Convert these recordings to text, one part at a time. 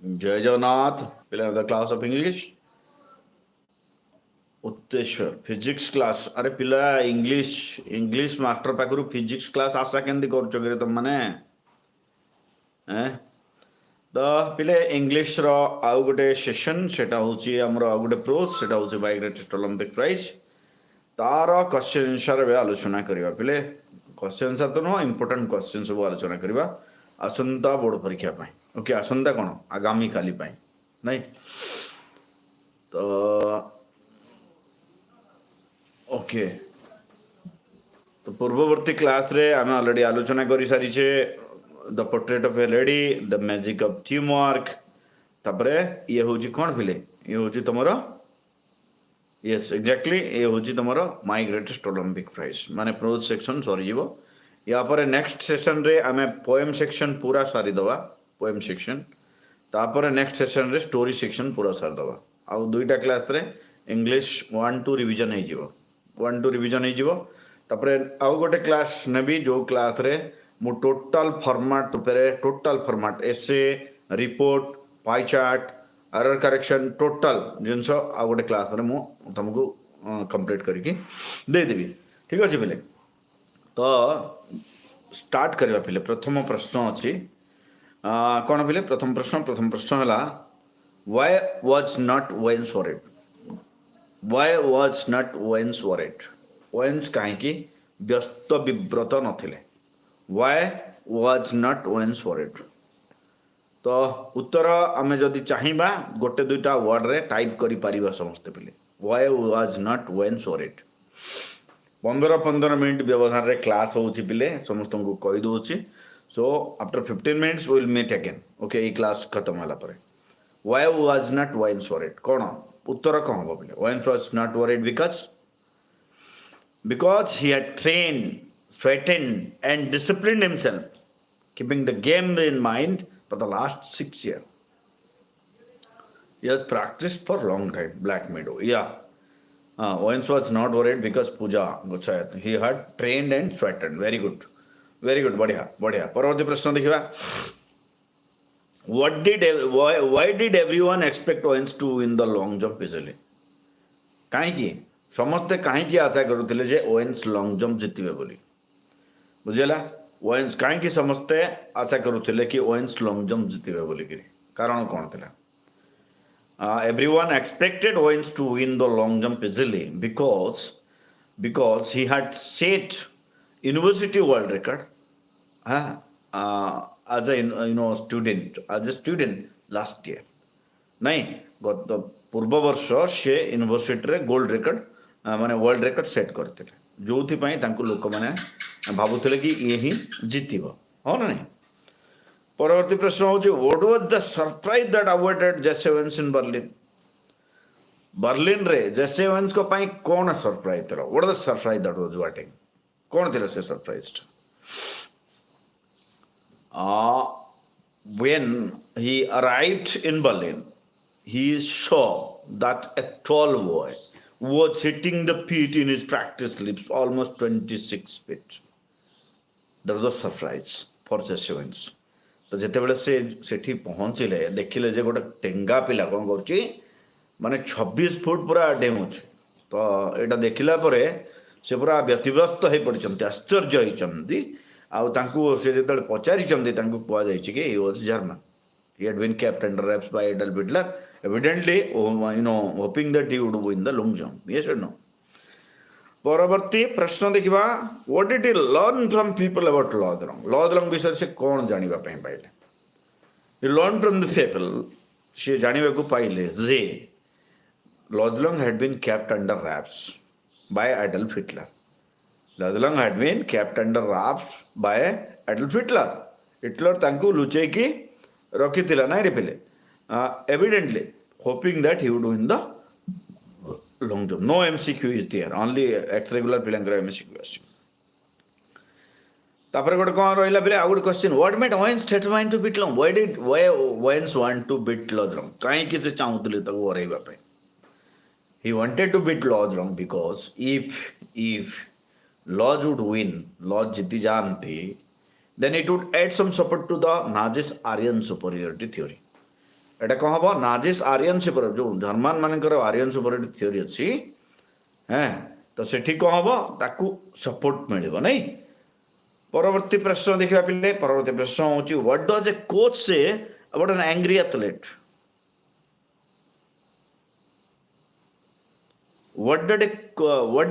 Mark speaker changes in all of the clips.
Speaker 1: जय जगन्नाथ पिला the class of English उत्तेश्वर फिजिक्स क्लास अरे पिला इंग्लिश इंग्लिश मास्टर पाखरु फिजिक्स क्लास आशा केंदी करछ गे तुम माने हैं तो पिले इंग्लिश रो आउ गोटे सेशन सेटा होची हमर आउ गोटे प्रोज सेटा होची बाय ग्रेटेस्ट ओलंपिक प्राइज तार क्वेश्चन आंसर बे आलोचना करबा पिले क्वेश्चन आंसर तो नो इंपोर्टेंट क्वेश्चन सब आलोचना करबा आसंता बोर्ड परीक्षा पाई ओके आसंता कोन आगामी काली पाई नहीं तो ओके तो पूर्ववर्ती क्लास रे आम ऑलरेडी आलोचना कर सारी the portrait of A lady the magic of team work तापरे ये होची कोन फिले ये होची तमरो यस एग्जैक्टली ये होची तमरो माय ग्रेटेस्ट ओलंपिक प्राइज माने प्रोज सेक्शन सरी जीवो या पर नेक्स्ट सेशन रे आमे पोएम सेक्शन पूरा सारी दवा पोएम सेक्शन तापर नेक्स्ट सेशन रे स्टोरी सेक्शन पूरा सारी दवा आ दुईटा क्लास रे इंग्लिश 1-2 रिवीजन हे जीवो 1-2 रिवीजन हे जीवो तापरे आउ गोटे क्लास नेबी जो क्लास रे मु टोटल फॉर्मेट उपरे total format essay report pie chart error correction total जिनस आ गोटे क्लास रे मु तुमको कंप्लीट करके दे देबी ठीक अछि बेले तो स्टार्ट करबा पहले प्रथम प्रश्न अछि कौन पहले प्रथम प्रश्न हला why was not Owens worried why was not Owens worried Owens काहे कि व्यस्त विव्रत नथिले why was not Owens worried तो उत्तर आमे जदि चाहिबा गोटे दुईटा वर्ड रे टाइप करि परिबा समस्त पहले why was not Owens worried 15 minute व्यवधान रे क्लास होउछि पिले समस्त को कहि दोछि so after 15 minutes we will meet again okay ई क्लास खत्म होला परे why was not Owens worried कोन उत्तर कोन हो पिले Owens was not worried because he had trained sweatened and disciplined himself keeping the game in mind for the last 6 years he has practiced for long time black meadow yeah Owens was not worried because Puja Gochayat. He had trained and sweated. Very good. Very good. बढ़िया बढ़िया परवर्ती प्रश्न देखिबा why did everyone expect Owens to win the long jump easily काहे की समस्ते काहे की आशा करूथिले जे Owens long jump जितिबे बोली बुझेला Owens काहे की समस्ते आशा करूथिले कि Owens long jump जितिबे बोली कि कारण कोन थिला everyone expected Owens to win the long jump easily because he had set university world record as a student last year नहीं गत पूर्व वर्ष से यूनिवर्सिटी रे गोल्ड रिकॉर्ड माने वर्ल्ड रिकॉर्ड सेट करते जोथि पई तांको लोक माने भाबुथिले कि ये ही जितिबो हो ना नहीं परवर्ती प्रश्न होची what was the surprise that awaited Jesse Owens in Berlin रे जेसे ओवेन्स को पई कोन सरप्राइज तरो what the surprise that was waiting कोन थिले से surprised when he arrived in Berlin he saw that a tall boy was hitting the pit in his practice slips almost 26 feet that was a surprise for Jesse Owens तो जिते बड़े से सेठी पहुँचले देखिले जे गोटे टेंगा पिला कौन कर माने 26 फुट पूरा डेमुच तो एटा देखिला परे से पूरा व्यतिव्यस्त हो पड़ते आश्चर्य होती से जो पचारि कह कि he was German he had been kept under wraps by Adolf Hitler evidently hoping that he would win the long jump yes or no परवर्ती प्रश्न देखिबा what did he learn from people about Luz Long विषय से कौन जानिबा पई पाइले he learn from the people से जानिबा को पाइले जे Luz Long had been kept under wraps by Adolf Hitler Luz Long had been kept under wraps by Adolf Hitler तांको लुचै की रखिथिला नै रे पिले evidently hoping that he would win the long jump no MCQ is there only ex regular pilangra MCQ question तापर गोटे कोन रहिला बेले आ गोटे question what made Owens determined to beat long why Owens want to beat long काहे कि से चाहुतले तक ओरेबा पे he wanted to beat long because if Lodge would win Lodge जीति जानती then it would add some support to the Nazis Aryan superiority theory एटा कौन हम Nazis Aryan से जो जर्मान मानकर आर्यन सुपरिटी थियोरी अच्छी हैं तो सेठी कौन हम ताकू सपोर्ट मिल नहीं। परवर्ती प्रश्न देखा पिले परवर्ती प्रश्न हूँ what does a coach say about an angry athlete. What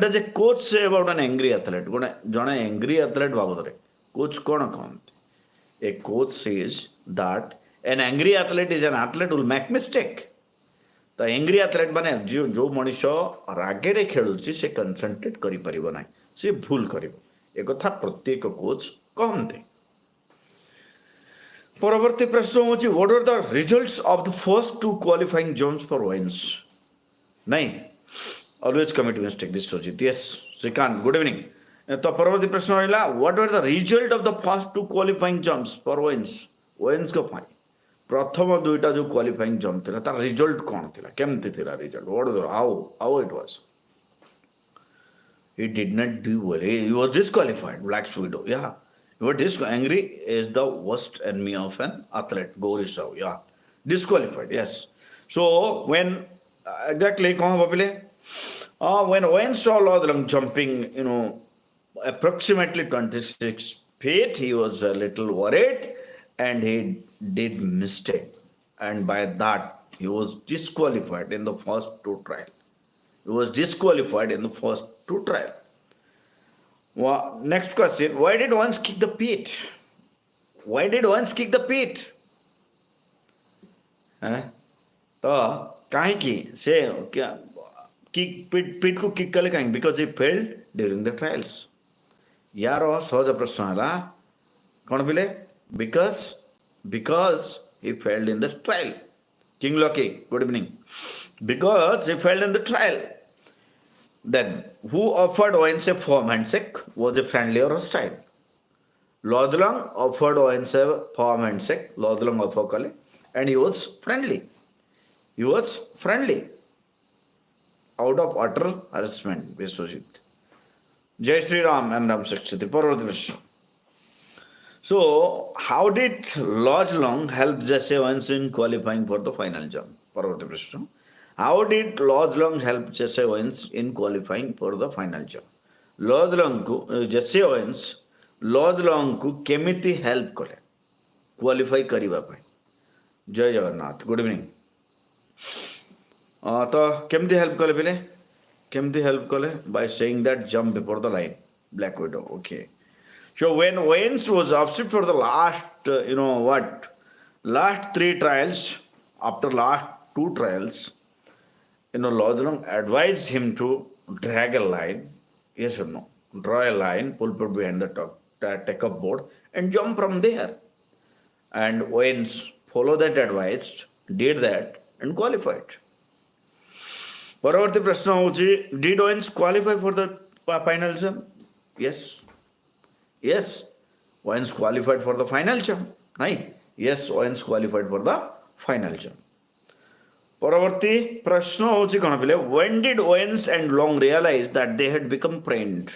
Speaker 1: does a coach say about an angry athlete गोटे जड़े एंग्री एथलीट बाबद कोच कौन कहते। A coach says that an angry athlete is an athlete will make mistake. तो angry athlete माने जो जो मनीष रागे खेलुची से कंसंट्रेट करि परिबो नाही से भूल करिवो ए कथा प्रत्येक कोच कहते। परवर्ती प्रश्न होची what are the results of the first two qualifying jumps for women's. नहीं ऑलवेज कमिट मिस्टेक दिस सोचित यस श्रीकांत गुड इवनिंग। तो परवर्ती प्रश्न रहा what are the result of the first two qualifying jumps for women's. Women's को पाई प्रथम दुईटा जो क्वालिफाइंग जम्प थिला तार रिजल्ट कौन थिला केमती थिला result what how it was. He did not do well. He was disqualified. Black Widow. Yeah. He was angry is the worst enemy of an athlete. Gauri Saw. Yeah. Disqualified. Yes. So when exactly when Wayne saw Lodlang jumping, approximately 26 feet, he was a little worried and he did mistake. And by that, he was disqualified in the first two trials. He was disqualified in the first two trials. Well, next question. Why did Owens kick the pit? Why did Owens kick the pit? तो कहीं से क्या kick पीट को kick कले कहीं because he failed during the trials. यार सहज प्रश्न है कौन बोले because he failed in the trial. King Loki, good evening. Because he failed in the trial. Then, who offered Owens a firm handshake? Was it friendly or hostile? Lodlang offered Owens a firm handshake. Lodlang offered kale, and he was friendly. He was friendly. Out of utter harassment, Vishwajit. Jai Sri Ram, M. Ram Sakshati, Parvati Vishwa. So, how did Lodlang help Jesse Owens in qualifying for the final jump? Parvati Vishwa. How did Lodlang help Jesse Owens in qualifying for the final jump? Lodlang को Jesse Owens Lodlang को केमिति help करे qualify करिबा पई। जय Jagannath good evening. तो केमिति help कले पिले केमिति हेल्प कले by saying that jump before the line black window okay. So when Owens was upset for the last last three trials, after last two trials, Lodlang advised him to drag a line, yes or no, draw a line, pull behind the take-up board and jump from there. And Owens followed that advice, did that and qualified. परवर्ती प्रश्न होची did Owens qualify for the final jump? Yes. Yes, Owens qualified for the final jump. Yes, Owens qualified for the final jump. परवर्ती प्रश्न होची कौन पिले when did Owens and Long realize that they had become friends?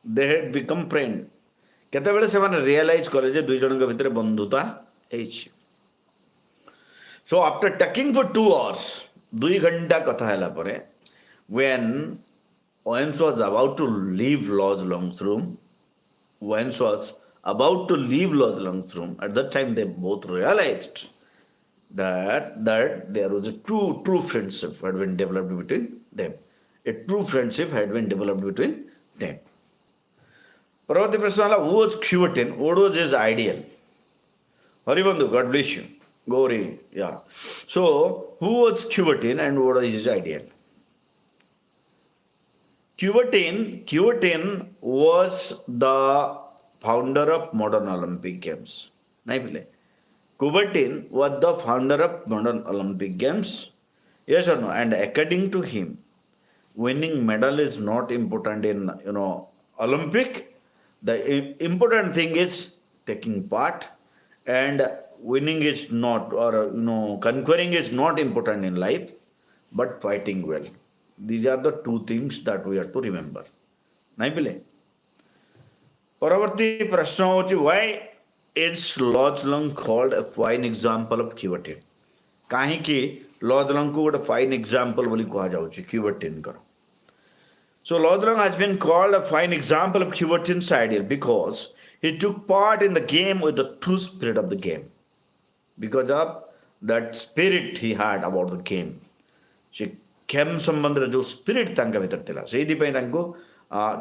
Speaker 1: They had become friends. केते बेले से माने realise कले जे दुई जन के भितर बंधुता हेछि। So after talking for 2 hours, 2 घंटा कथा हैला परे when Owens was about to leave Lodlang's room, Owens was about to leave Lodlang's room. At that time, they both realized that there was a true friendship had been developed between them. A true friendship had been developed between them. Parvati Prasala, who was Q10? What was his ideal? Haribandhu, God bless you. Gauri, yeah. So, who was Q10 and what was his ideal? Q10 was the founder of modern Olympic Games. Q10 was the founder of modern Olympic Games. Yes or no? And according to him, winning medal is not important in Olympic. The important thing is taking part, and winning is not, or conquering is not important in life, but fighting well. These are the two things that we have to remember. नहीं पिले परवर्ती प्रश्न होची why is lodgelong called a fine example of cubertin? କାହିଁକି ଲଜଲଙ୍କୁ ଗୋଟେ fine example ବୋଲି କୁହାଯାଉଛି କ୍ୟୁବର୍ଟିନଙ୍କର? So Lodrong has been called a fine example of Cubertin's ideal because he took part in the game with the true spirit of the game. Because of that spirit he had about the game. ସେ ଖେମ୍ ସମ୍ବନ୍ଧରେ ଯେଉଁ spirit ତାଙ୍କ ଭିତରେ ଥିଲା ସେଇଥିପାଇଁ ତାଙ୍କୁ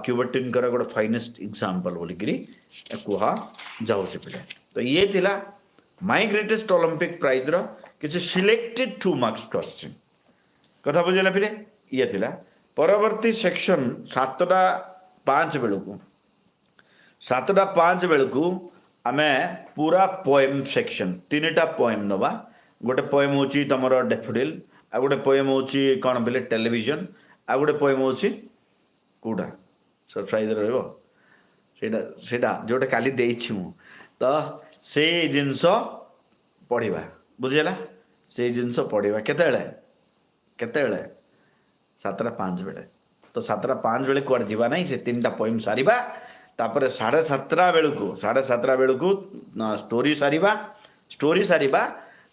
Speaker 1: କ୍ୟୁବର୍ଟିନଙ୍କର ଗୋଟେ ଫାଇନେଷ୍ଟ example ବୋଲିକିରି କୁହାଯାଉଛି ପିଲା। ତ ଇଏ ଥିଲା ମାଇ ଗ୍ରେଟେଷ୍ଟ ଅଲିମ୍ପିକ୍ ପ୍ରାଇଜ୍ର କିଛି ସିଲେକ୍ଟେଡ୍ 2 ମାର୍କ୍ସ କ୍ୱେଶ୍ଚିନ୍। କଥା ବୁଝିଲା ପିଲେ? ଇଏ ଥିଲା ପରବର୍ତ୍ତୀ ସେକ୍ସନ୍ 7:05 ବେଳକୁ ଆମେ ପୁରା ପୋଏମ୍ ସେକ୍ସନ୍ 3ଟା ପୋଏମ୍ ନେବା। ଗୋଟେ ପୋଏମ୍ ହେଉଛି ତୁମର ଡେଫୋଡିଲ୍, ଆଉ ଗୋଟେ ପୋଏମ୍ ହେଉଛି କ'ଣ ବୋଲେ ଟେଲିଭିଜନ୍, ଆଉ ଗୋଟେ ପୋଏମ୍ ହେଉଛି କେଉଁଟା ସରପ୍ରାଇଜ୍ ରହିବ ସେଇଟା ଯେଉଁଟା କାଲି ଦେଇଛି ମୁଁ। ତ ସେଇ ଜିନିଷ ପଢ଼ିବା, ବୁଝିହେଲା? ସେଇ ଜିନିଷ ପଢ଼ିବା କେତେବେଳେ 7:05 ବେଳେ। ତ 7:05 ବେଳେ କୁଆଡ଼େ ଯିବା ନାହିଁ, ସେ 3ଟା ପୋଏମ୍ ସାରିବା। ତାପରେ 7:30 ବେଳକୁ ଷ୍ଟୋରି ସାରିବା।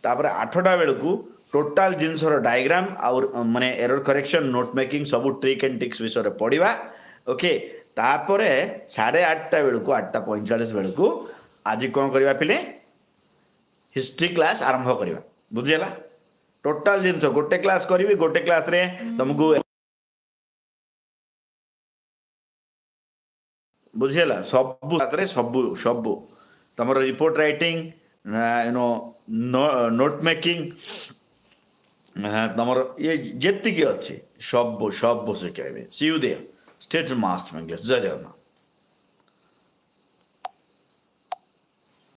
Speaker 1: ତାପରେ 8ଟା ବେଳକୁ ଟୋଟାଲ ଜିନିଷର ଡାଇଗ୍ରାମ ଆଉ ମାନେ ଏରର କରେକ୍ସନ୍, ନୋଟ୍ ମେକିଂ, ସବୁ ଟ୍ରିକ୍ ଆଣ୍ଡ ଟିକ୍ସ ବିଷୟରେ ପଢ଼ିବା। ଓକେ, ତାପରେ 8:30 ବେଳକୁ 8:45 ବେଳକୁ ଆଜି କ'ଣ କରିବା ପିଲେ? ହିଷ୍ଟ୍ରି କ୍ଲାସ୍ ଆରମ୍ଭ କରିବା। ବୁଝିହେଲା? ଟୋଟାଲ ଜିନିଷ ଗୋଟେ କ୍ଲାସ୍ କରିବି, ଗୋଟେ କ୍ଲାସ୍ରେ ତୁମକୁ ବୁଝିହେଲା ସବୁ କ୍ଲାସ୍ରେ ସବୁ ତୁମର ରିପୋର୍ଟ ରାଇଟିଂ, ନୋଟ୍ ମେକିଂ, ତୁମର ଇଏ ଯେତିକି ଅଛି ସବୁ ଶିଖାଇବେ। See you there. State master English. ଜୟ ଜଗନ୍ନାଥ।